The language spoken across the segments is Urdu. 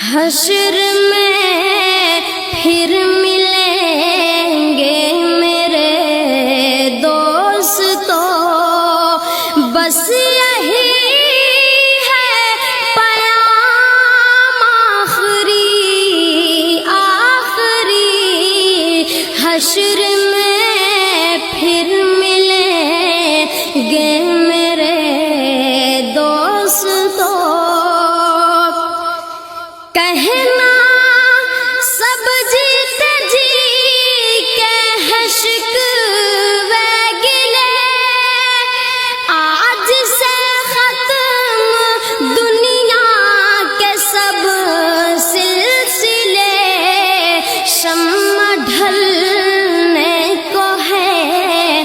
حشر میں پھر ملیں گے میرے دوستو، بس یہی ہے پیام آخری حشر میں پھر ملیں گے میرے دوستو۔ کہنا سب جیتے جی کے ہے شکوے گلے، آج سے ختم دنیا کے سب سلسلے، شمع ڈھلنے کو ہے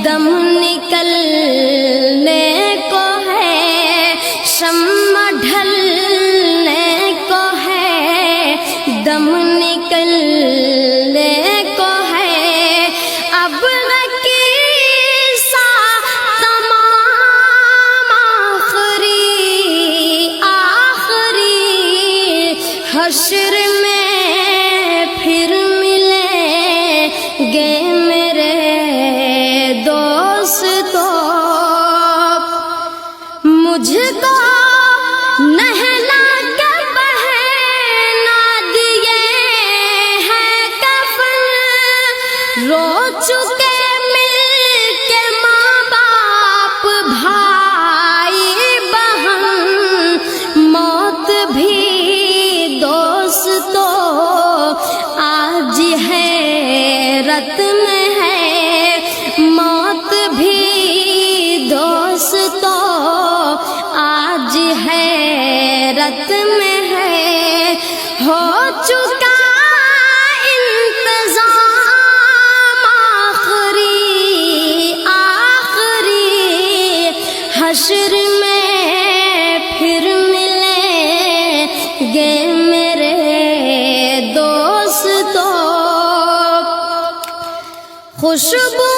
دم نکلنے کو ہے، شمع ڈھلنے کو ہے دم نکلنے کو ہے، اب کی سا تمام آخری حشر میں پھر ملیں گے میرے دوستو۔ مجھ کو نہلا کے پہنا دیے ہیں کفن، رو چکے مل کے ماں باپ بھائی بہن، موت بھی دوستو آج حیرت میں ہے، موت بھی دوستو آج حیرت میں ہے، ہو چکا انتظام آخری حشر میں پھر ملیں گے میرے دوستو۔ خوشبو